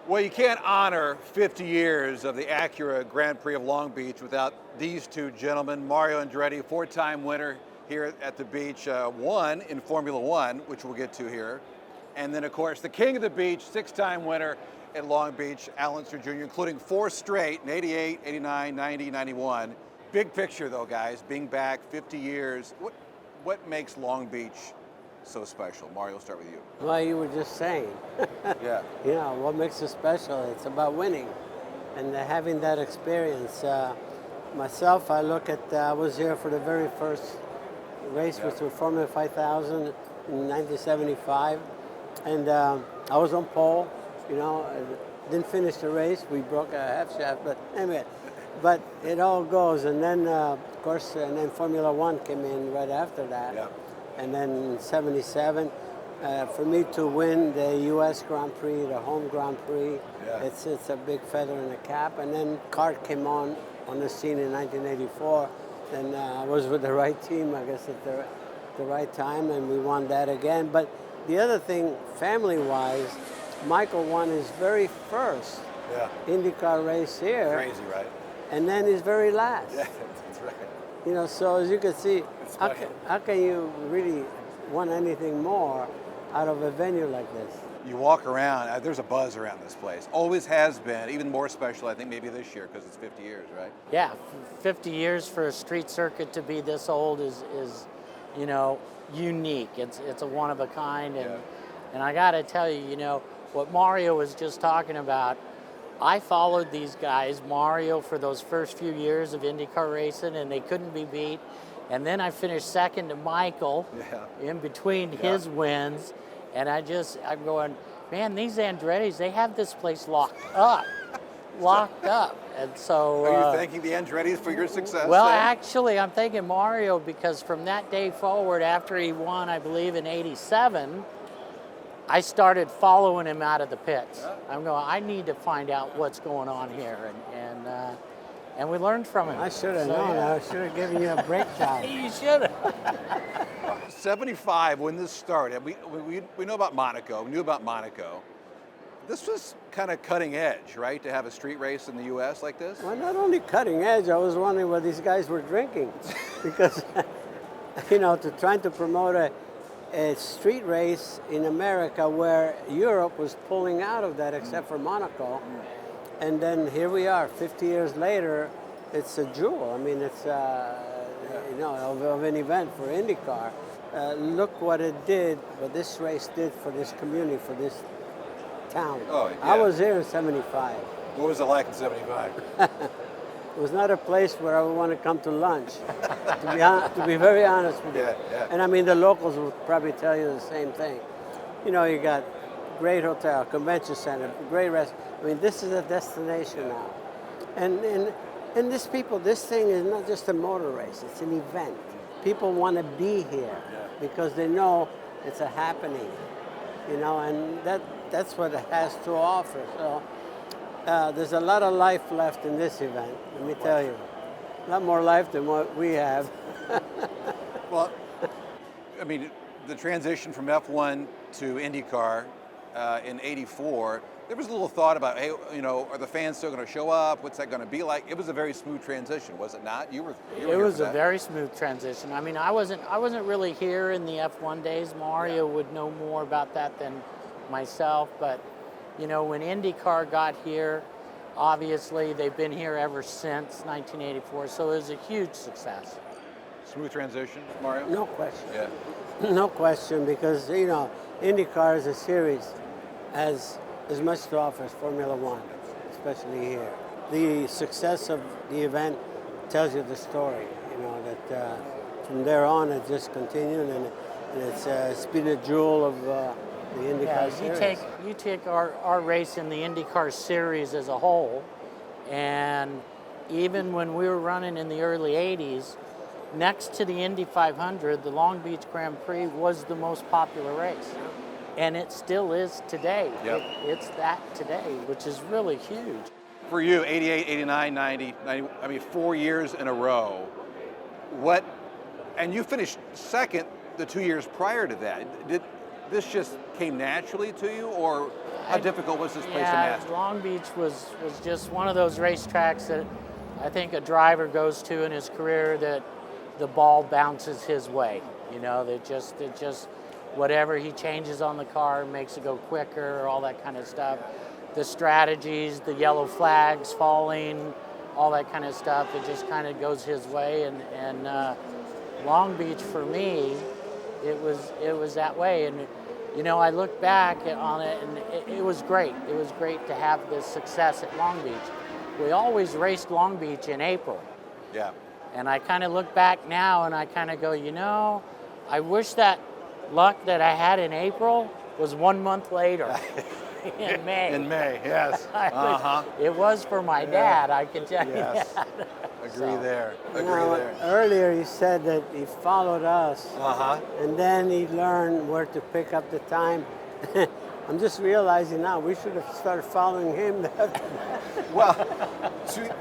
Well, you can't honor 50 years of the Acura Grand Prix of Long Beach without these two gentlemen. Mario Andretti, four-time winner here at the beach, won in Formula One, which we'll get to here. And then, of course, the king of the beach, six-time winner at Long Beach, Unser Jr., including four straight in 88, 89, 90, 91. Big picture, though, guys, being back 50 years. What makes Long Beach so special? Mario, start with you. Well, you were just saying. Yeah. You know, what makes it special? It's about winning and having that experience. Myself, I was here for the very first race, which was Formula 5000 in 1975. And I was on pole, you know, didn't finish the race. We broke a half shaft, but anyway. But it all goes. And then, of course, and then Formula One came in right after that. Yeah. And then in 77, for me to win the U.S. Grand Prix, the home Grand Prix, yeah. it's a big feather in the cap. And then kart came on the scene in 1984. Then I was with the right team, I guess, at the right time, and we won that again. But the other thing, family-wise, Michael won his very first IndyCar race here. Crazy, right? And then his very last. Yeah, that's right. You know, so as you can see, how can you really want anything more out of a venue like this? You walk around, there's a buzz around this place. Always has been, even more special, I think, maybe this year because it's 50 years, right? Yeah, 50 years for a street circuit to be this old is you know, unique. It's a one of a kind, and I got to tell you, you know, what Mario was just talking about. I followed these guys, Mario, for those first few years of IndyCar racing, and they couldn't be beat. And then I finished second to Michael in between his wins. And I'm going, man, these Andrettis, they have this place locked up. Locked up. And so. Are you thanking the Andrettis for your success? Well, actually, I'm thanking Mario because from that day forward, after he won, I believe, in 87, I started following him out of the pits. Yeah. I'm going, I need to find out what's going on here. And we learned from him. I should have known. I should have given you a break job. You should have. 75, when this started, we know about Monaco. We knew about Monaco. This was kind of cutting edge, right, to have a street race in the U.S. like this? Well, not only cutting edge, I was wondering what these guys were drinking. Because, you know, trying to promote a street race in America where Europe was pulling out of that except for Monaco. And then here we are, 50 years later, it's a jewel. I mean, it's, you know, of an event for IndyCar. Look what it did, what this race did for this community, for this town. Oh, yeah. I was here in 75. What was it like in 75? It was not a place where I would want to come to lunch, to be very honest with you. Yeah. And I mean, the locals would probably tell you the same thing. You know, you got great hotel, convention center, great restaurant. I mean, this is a destination now. And this thing is not just a motor race, it's an event. People want to be here because they know it's a happening, you know, and that's what it has to offer. So there's a lot of life left in this event, let me tell you. A lot more life than what we have. Well, I mean, the transition from F1 to IndyCar in '84, there was a little thought about, hey, you know, are the fans still going to show up? What's that going to be like? It was a very smooth transition, was it not? You were It was a very smooth transition. I mean, I wasn't really here in the F1 days. Mario would know more about that than myself, but you know, when IndyCar got here, obviously they've been here ever since 1984, so it was a huge success. Smooth transition, Mario? No question. Yeah. No question, because, you know, IndyCar as a series has as much to offer as Formula One, especially here. The success of the event tells you the story, you know, that from there on it just continued, and it's been a jewel of the IndyCar series. You take our race in the IndyCar series as a whole, and even when we were running in the early 80s, next to the Indy 500, the Long Beach Grand Prix was the most popular race. And it still is today. Yep. It's that today, which is really huge. For you, 88, 89, 90, I mean, 4 years in a row. And you finished second the 2 years prior to that. Did this just came naturally to you, or How difficult was this place to Yeah, master? Long Beach was just one of those racetracks that I think a driver goes to in his career that the ball bounces his way. You know, that just whatever he changes on the car makes it go quicker, all that kind of stuff. The strategies, the yellow flags falling, all that kind of stuff, it just kind of goes his way. And Long Beach for me, it was that way. And you know, I look back on it, and it was great. It was great to have this success at Long Beach. We always raced Long Beach in April. Yeah. And I kind of look back now and I kind of go, you know, I wish that luck that I had in April was 1 month later in May. In May, yes. It was for my dad, I can tell you Yes. that. Agree there. Agree Now, there. earlier you said that he followed us, Uh-huh. and then he learned where to pick up the time. I'm just realizing now we should have started following him. Well,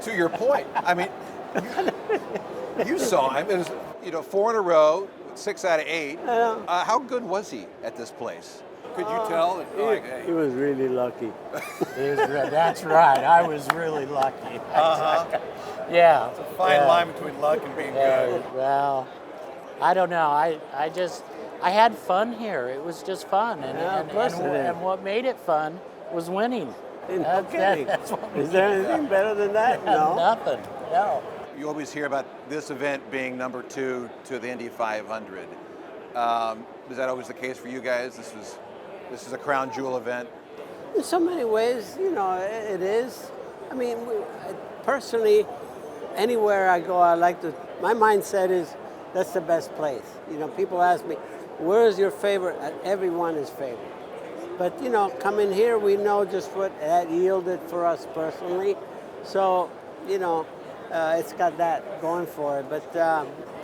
to your point, I mean, you saw him. It was, you know, 4 in a row, 6 out of 8. know. How good was he at this place? Could you tell? That, like, He hey, was really lucky. That's right, I was really lucky. Yeah. It's a fine line between luck and being good. Well, I don't know. I had fun here. It was just fun, Yeah, of course it is. and what made it fun was winning. No kidding. That's what Is there anything better than that? No. Nothing. No. You always hear about this event being number 2 to the Indy 500. Was that always the case for you guys? This is a crown jewel event. In so many ways, you know, it is. I mean, personally, anywhere I go, I like to. My mindset is that's the best place. You know, people ask me, "Where is your favorite?" Everyone is favorite. But you know, coming here, we know just what that yielded for us personally. So, you know, it's got that going for it. But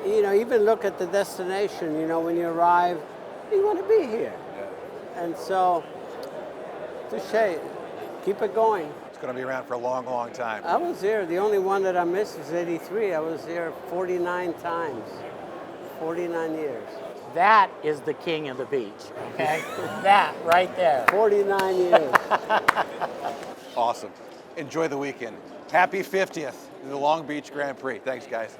you know, even look at the destination. You know, when you arrive, you want to be here. And so, touche, keep it going. It's going to be around for a long, long time. I was here. The only one that I missed was '83. I was here 49 times, 49 years. That is the king of the beach, okay? That right there. 49 years. Awesome. Enjoy the weekend. Happy 50th to the Long Beach Grand Prix. Thanks, guys.